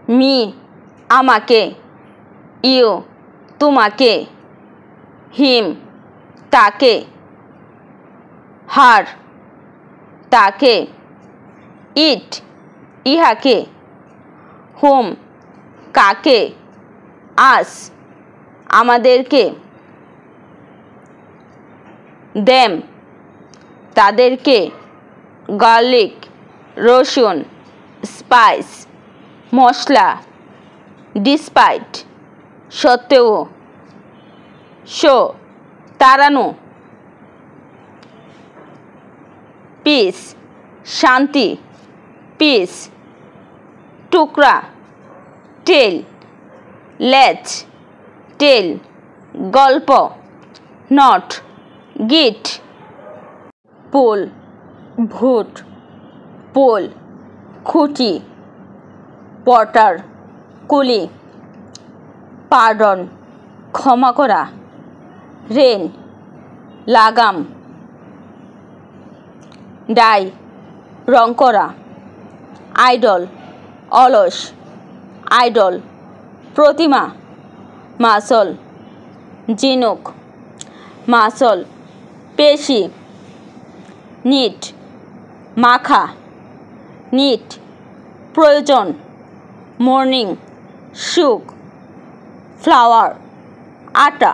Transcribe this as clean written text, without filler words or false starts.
Me আমাকে, you তোমাকে, হিম তাকে, হার তাকে, ইট ইহাকে, হোম কাকে, আস আমাদেরকে, দেম তাদেরকে, গার্লিক রসুন, স্পাইস মশলা, ডিসপাইট সত্ত্বেও, শো তাড়ানো, পিস শান্তি, পিস টুকরা, টেল লেজ, টেল গল্প, নট গিট, পোল ভোট, পোল খুঁটি, পটার কুলি, পার্ডন ক্ষমা করা, রেন লাগাম, ডাই রং করা, আইডল অলস, আইডল প্রতিমা, মাসল ঝিনুক, মাসল পেশি, নিট মাখা, নিট প্রয়োজন, মর্নিং সুখ, ফ্লাওয়ার আটা।